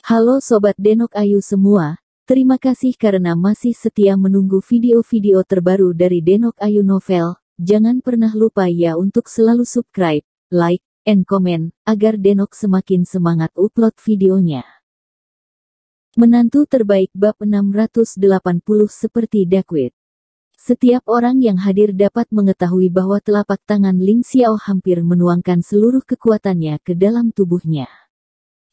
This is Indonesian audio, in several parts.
Halo Sobat Denok Ayu semua, terima kasih karena masih setia menunggu video-video terbaru dari Denok Ayu Novel. Jangan pernah lupa ya untuk selalu subscribe, like, and comment, agar Denok semakin semangat upload videonya. Menantu terbaik bab 680 seperti Dakwit. Setiap orang yang hadir dapat mengetahui bahwa telapak tangan Ling Xiao hampir menuangkan seluruh kekuatannya ke dalam tubuhnya.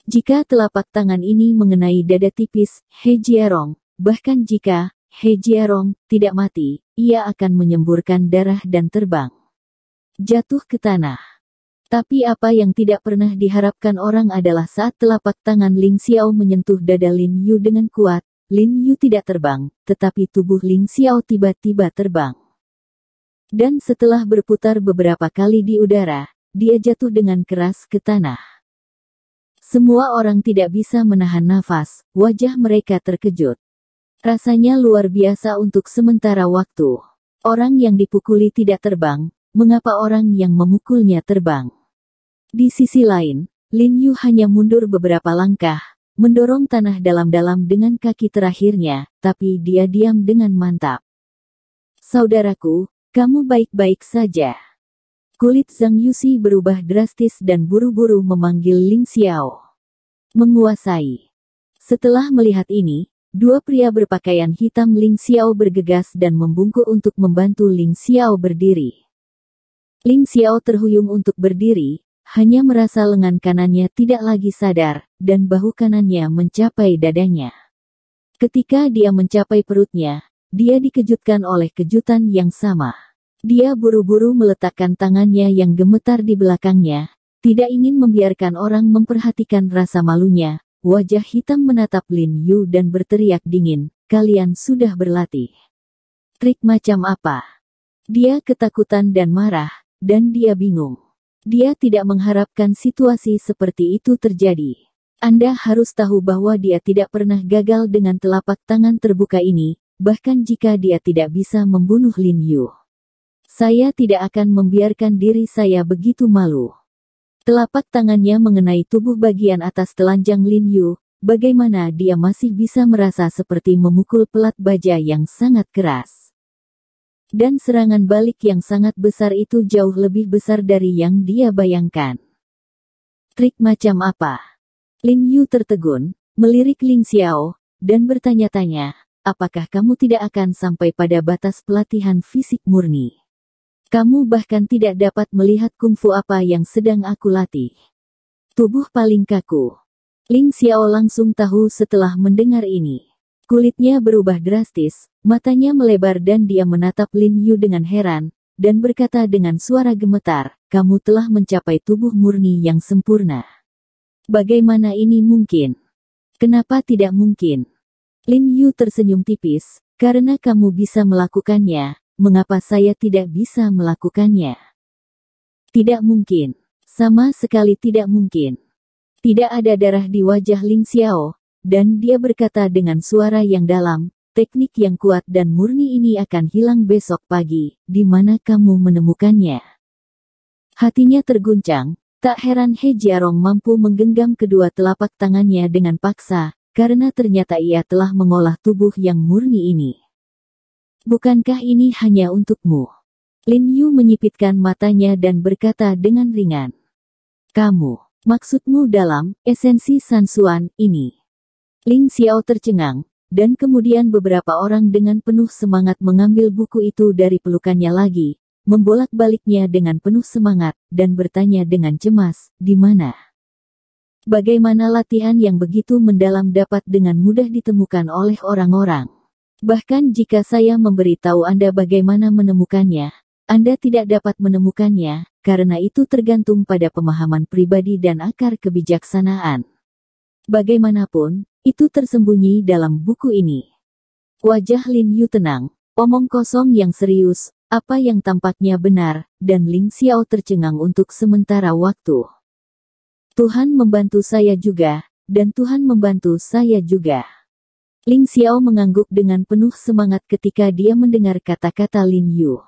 Jika telapak tangan ini mengenai dada tipis He Jiarong, bahkan jika He Jiarong tidak mati, ia akan menyemburkan darah dan terbang jatuh ke tanah. Tapi apa yang tidak pernah diharapkan orang adalah saat telapak tangan Ling Xiao menyentuh dada Lin Yu dengan kuat, Lin Yu tidak terbang, tetapi tubuh Ling Xiao tiba-tiba terbang. Dan setelah berputar beberapa kali di udara, dia jatuh dengan keras ke tanah. Semua orang tidak bisa menahan nafas, wajah mereka terkejut. Rasanya luar biasa untuk sementara waktu. Orang yang dipukuli tidak terbang, mengapa orang yang memukulnya terbang? Di sisi lain, Lin Yu hanya mundur beberapa langkah, mendorong tanah dalam-dalam dengan kaki terakhirnya, tapi dia diam dengan mantap. Saudaraku, kamu baik-baik saja. Kulit Zhang Yuxi berubah drastis dan buru-buru memanggil Ling Xiao. Menguasai. Setelah melihat ini, dua pria berpakaian hitam Ling Xiao bergegas dan membungkuk untuk membantu Ling Xiao berdiri. Ling Xiao terhuyung untuk berdiri, hanya merasa lengan kanannya tidak lagi sadar, dan bahu kanannya mencapai dadanya. Ketika dia mencapai perutnya, dia dikejutkan oleh kejutan yang sama. Dia buru-buru meletakkan tangannya yang gemetar di belakangnya, tidak ingin membiarkan orang memperhatikan rasa malunya. Wajah hitam menatap Lin Yu dan berteriak dingin, "Kalian sudah berlatih trik macam apa?" Dia ketakutan dan marah, dan dia bingung. Dia tidak mengharapkan situasi seperti itu terjadi. Anda harus tahu bahwa dia tidak pernah gagal dengan telapak tangan terbuka ini, bahkan jika dia tidak bisa membunuh Lin Yu. Saya tidak akan membiarkan diri saya begitu malu. Telapak tangannya mengenai tubuh bagian atas telanjang Lin Yu, bagaimana dia masih bisa merasa seperti memukul pelat baja yang sangat keras. Dan serangan balik yang sangat besar itu jauh lebih besar dari yang dia bayangkan. Trik macam apa? Lin Yu tertegun, melirik Ling Xiao, dan bertanya-tanya, apakah kamu tidak akan sampai pada batas pelatihan fisik murni? Kamu bahkan tidak dapat melihat kungfu apa yang sedang aku latih. Tubuh paling kaku. Ling Xiao langsung tahu setelah mendengar ini. Kulitnya berubah drastis, matanya melebar dan dia menatap Lin Yu dengan heran, dan berkata dengan suara gemetar, "Kamu telah mencapai tubuh murni yang sempurna. Bagaimana ini mungkin? Kenapa tidak mungkin?" Lin Yu tersenyum tipis, "Karena kamu bisa melakukannya. Mengapa saya tidak bisa melakukannya?" Tidak mungkin. Sama sekali tidak mungkin. Tidak ada darah di wajah Ling Xiao, dan dia berkata dengan suara yang dalam, "Teknik yang kuat dan murni ini akan hilang besok pagi. Di mana kamu menemukannya?" Hatinya terguncang, tak heran He Jiarong mampu menggenggam kedua telapak tangannya dengan paksa, karena ternyata ia telah mengolah tubuh yang murni ini. "Bukankah ini hanya untukmu?" Lin Yu menyipitkan matanya dan berkata dengan ringan. "Kamu, maksudmu dalam esensi Sansuan ini?" Ling Xiao tercengang, dan kemudian beberapa orang dengan penuh semangat mengambil buku itu dari pelukannya lagi, membolak-baliknya dengan penuh semangat, dan bertanya dengan cemas, "Di mana? Bagaimana latihan yang begitu mendalam dapat dengan mudah ditemukan oleh orang-orang? Bahkan jika saya memberitahu Anda bagaimana menemukannya, Anda tidak dapat menemukannya, karena itu tergantung pada pemahaman pribadi dan akar kebijaksanaan. Bagaimanapun, itu tersembunyi dalam buku ini." Wajah Lin Yu tenang, omong kosong yang serius, apa yang tampaknya benar, dan Ling Xiao tercengang untuk sementara waktu. "Tuhan membantu saya juga, dan Tuhan membantu saya juga." Ling Xiao mengangguk dengan penuh semangat ketika dia mendengar kata-kata Lin Yu.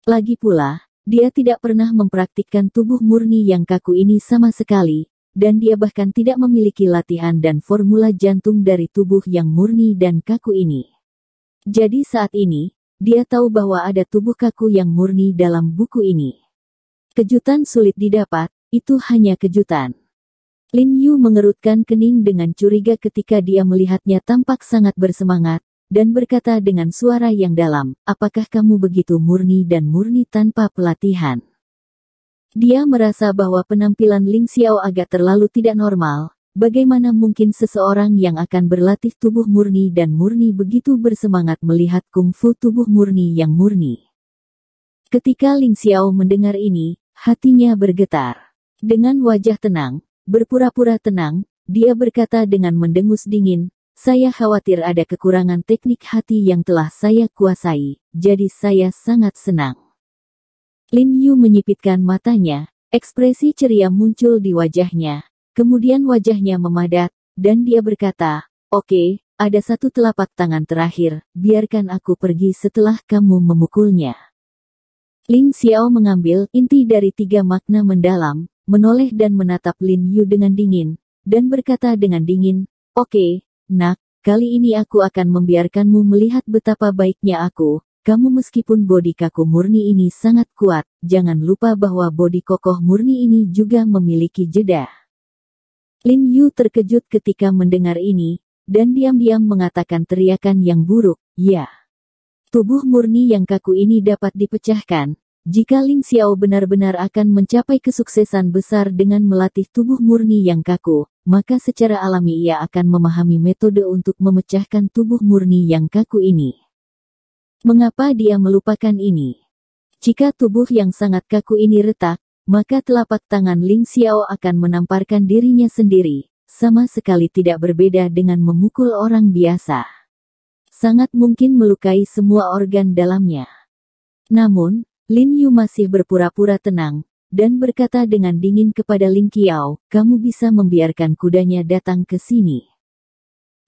Lagi pula, dia tidak pernah mempraktikkan tubuh murni yang kaku ini sama sekali, dan dia bahkan tidak memiliki latihan dan formula jantung dari tubuh yang murni dan kaku ini. Jadi saat ini, dia tahu bahwa ada tubuh kaku yang murni dalam buku ini. Kejutan sulit didapat, itu hanya kejutan. Lin Yu mengerutkan kening dengan curiga ketika dia melihatnya tampak sangat bersemangat, dan berkata dengan suara yang dalam, apakah kamu begitu murni dan murni tanpa pelatihan? Dia merasa bahwa penampilan Ling Xiao agak terlalu tidak normal. Bagaimana mungkin seseorang yang akan berlatih tubuh murni dan murni begitu bersemangat melihat kungfu tubuh murni yang murni? Ketika Ling Xiao mendengar ini, hatinya bergetar. Dengan wajah tenang, berpura-pura tenang, dia berkata dengan mendengus dingin, saya khawatir ada kekurangan teknik hati yang telah saya kuasai, jadi saya sangat senang. Lin Yu menyipitkan matanya, ekspresi ceria muncul di wajahnya. Kemudian wajahnya memadat, dan dia berkata, oke, ada satu telapak tangan terakhir, biarkan aku pergi setelah kamu memukulnya. Ling Xiao mengambil inti dari 3 makna mendalam, menoleh dan menatap Lin Yu dengan dingin, dan berkata dengan dingin, oke, nak, kali ini aku akan membiarkanmu melihat betapa baiknya aku. Kamu meskipun bodi kaku murni ini sangat kuat, jangan lupa bahwa bodi kokoh murni ini juga memiliki jeda. Lin Yu terkejut ketika mendengar ini, dan diam-diam mengatakan teriakan yang buruk, ya. Tubuh murni yang kaku ini dapat dipecahkan. Jika Ling Xiao benar-benar akan mencapai kesuksesan besar dengan melatih tubuh murni yang kaku, maka secara alami ia akan memahami metode untuk memecahkan tubuh murni yang kaku ini. Mengapa dia melupakan ini? Jika tubuh yang sangat kaku ini retak, maka telapak tangan Ling Xiao akan menamparkan dirinya sendiri, sama sekali tidak berbeda dengan memukul orang biasa. Sangat mungkin melukai semua organ dalamnya. Namun, Lin Yu masih berpura-pura tenang, dan berkata dengan dingin kepada Ling Qiao, kamu bisa membiarkan kudanya datang ke sini.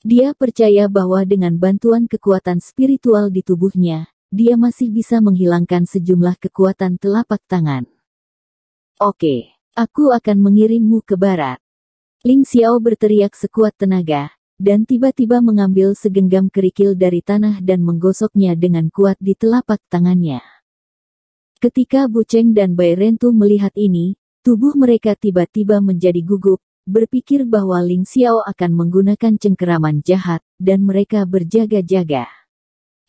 Dia percaya bahwa dengan bantuan kekuatan spiritual di tubuhnya, dia masih bisa menghilangkan sejumlah kekuatan telapak tangan. Oke, aku akan mengirimmu ke barat. Ling Xiao berteriak sekuat tenaga, dan tiba-tiba mengambil segenggam kerikil dari tanah dan menggosoknya dengan kuat di telapak tangannya. Ketika Bu Cheng dan Bai Rentu melihat ini, tubuh mereka tiba-tiba menjadi gugup, berpikir bahwa Ling Xiao akan menggunakan cengkeraman jahat, dan mereka berjaga-jaga.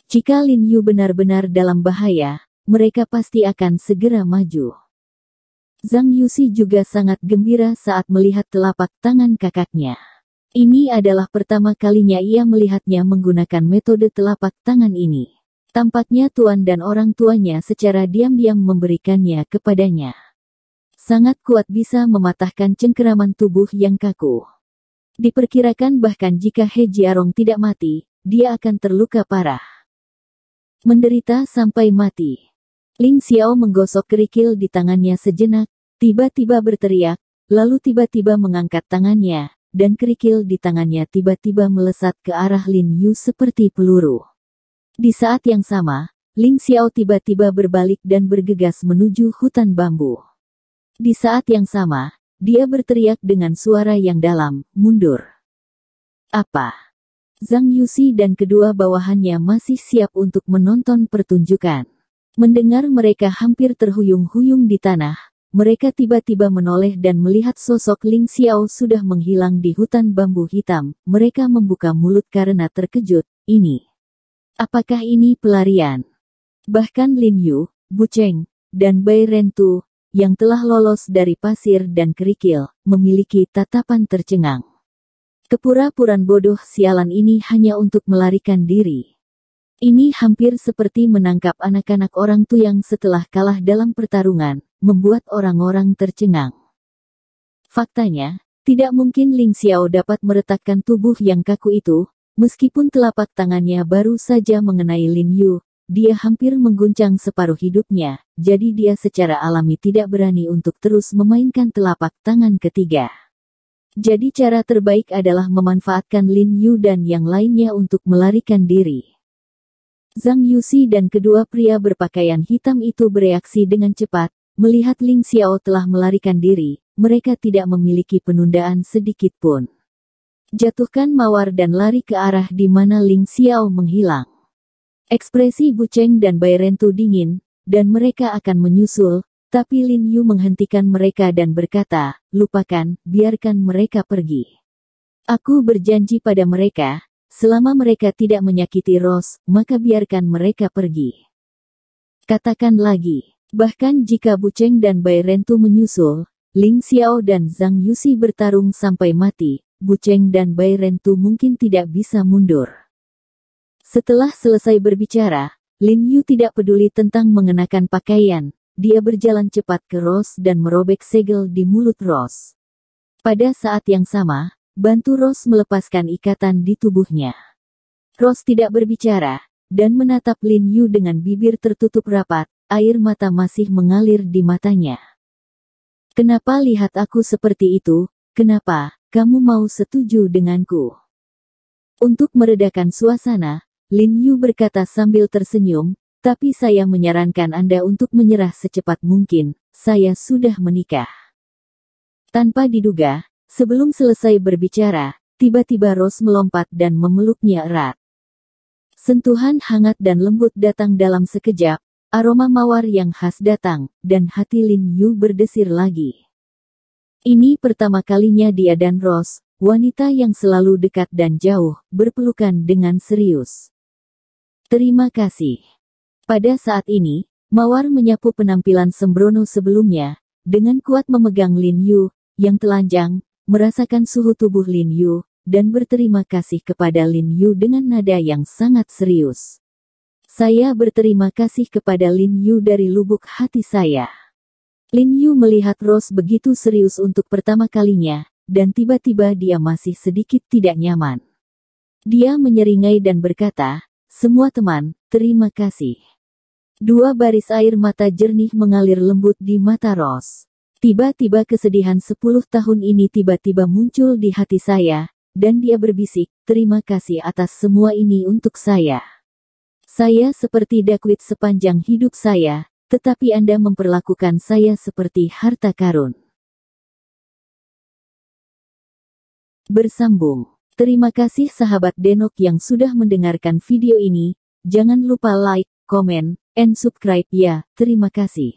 Jika Lin Yu benar-benar dalam bahaya, mereka pasti akan segera maju. Zhang Yuxi juga sangat gembira saat melihat telapak tangan kakaknya. Ini adalah pertama kalinya ia melihatnya menggunakan metode telapak tangan ini. Tampaknya tuan dan orang tuanya secara diam-diam memberikannya kepadanya. Sangat kuat bisa mematahkan cengkeraman tubuh yang kaku. Diperkirakan bahkan jika He Jiarong tidak mati, dia akan terluka parah. Menderita sampai mati. Ling Xiao menggosok kerikil di tangannya sejenak, tiba-tiba berteriak, lalu tiba-tiba mengangkat tangannya, dan kerikil di tangannya tiba-tiba melesat ke arah Lin Yu seperti peluru. Di saat yang sama, Ling Xiao tiba-tiba berbalik dan bergegas menuju hutan bambu. Di saat yang sama, dia berteriak dengan suara yang dalam, mundur. Apa? Zhang Yuxi dan kedua bawahannya masih siap untuk menonton pertunjukan. Mendengar mereka hampir terhuyung-huyung di tanah, mereka tiba-tiba menoleh dan melihat sosok Ling Xiao sudah menghilang di hutan bambu hitam. Mereka membuka mulut karena terkejut. Ini. Apakah ini pelarian? Bahkan Lin Yu, Bu Cheng, dan Bai Rentu, yang telah lolos dari pasir dan kerikil, memiliki tatapan tercengang. Kepura-puraan bodoh sialan ini hanya untuk melarikan diri. Ini hampir seperti menangkap anak-anak orang tuyang setelah kalah dalam pertarungan, membuat orang-orang tercengang. Faktanya, tidak mungkin Ling Xiao dapat meretakkan tubuh yang kaku itu, meskipun telapak tangannya baru saja mengenai Lin Yu. Dia hampir mengguncang separuh hidupnya, jadi dia secara alami tidak berani untuk terus memainkan telapak tangan ketiga. Jadi cara terbaik adalah memanfaatkan Lin Yu dan yang lainnya untuk melarikan diri. Zhang Yuxi dan kedua pria berpakaian hitam itu bereaksi dengan cepat, melihat Ling Xiao telah melarikan diri, mereka tidak memiliki penundaan sedikit pun. Jatuhkan mawar dan lari ke arah di mana Ling Xiao menghilang. Ekspresi Bu Cheng dan Bai Rentu dingin, dan mereka akan menyusul, tapi Lin Yu menghentikan mereka dan berkata, lupakan, biarkan mereka pergi. Aku berjanji pada mereka, selama mereka tidak menyakiti Rose, maka biarkan mereka pergi. Katakan lagi, bahkan jika Bu Cheng dan Bai Rentu menyusul, Ling Xiao dan Zhang Yuxi bertarung sampai mati, Bu Cheng dan Bai Rentu mungkin tidak bisa mundur. Setelah selesai berbicara, Lin Yu tidak peduli tentang mengenakan pakaian, dia berjalan cepat ke Rose dan merobek segel di mulut Rose. Pada saat yang sama, bantu Rose melepaskan ikatan di tubuhnya. Rose tidak berbicara, dan menatap Lin Yu dengan bibir tertutup rapat, air mata masih mengalir di matanya. Kenapa lihat aku seperti itu? Kenapa kamu mau setuju denganku? Untuk meredakan suasana, Lin Yu berkata sambil tersenyum, tapi saya menyarankan Anda untuk menyerah secepat mungkin, saya sudah menikah. Tanpa diduga, sebelum selesai berbicara, tiba-tiba Rose melompat dan memeluknya erat. Sentuhan hangat dan lembut datang dalam sekejap, aroma mawar yang khas datang, dan hati Lin Yu berdesir lagi. Ini pertama kalinya dia dan Rose, wanita yang selalu dekat dan jauh, berpelukan dengan serius. Terima kasih. Pada saat ini, Mawar menyapu penampilan sembrono sebelumnya, dengan kuat memegang Lin Yu, yang telanjang, merasakan suhu tubuh Lin Yu, dan berterima kasih kepada Lin Yu dengan nada yang sangat serius. Saya berterima kasih kepada Lin Yu dari lubuk hati saya. Lin Yu melihat Rose begitu serius untuk pertama kalinya, dan tiba-tiba dia masih sedikit tidak nyaman. Dia menyeringai dan berkata, semua teman, terima kasih. Dua baris air mata jernih mengalir lembut di mata Rose. Tiba-tiba kesedihan 10 tahun ini tiba-tiba muncul di hati saya, dan dia berbisik, terima kasih atas semua ini untuk saya. Saya seperti dakwit sepanjang hidup saya, tetapi Anda memperlakukan saya seperti harta karun. Bersambung. Terima kasih sahabat Denok yang sudah mendengarkan video ini, jangan lupa like, komen, and subscribe ya, terima kasih.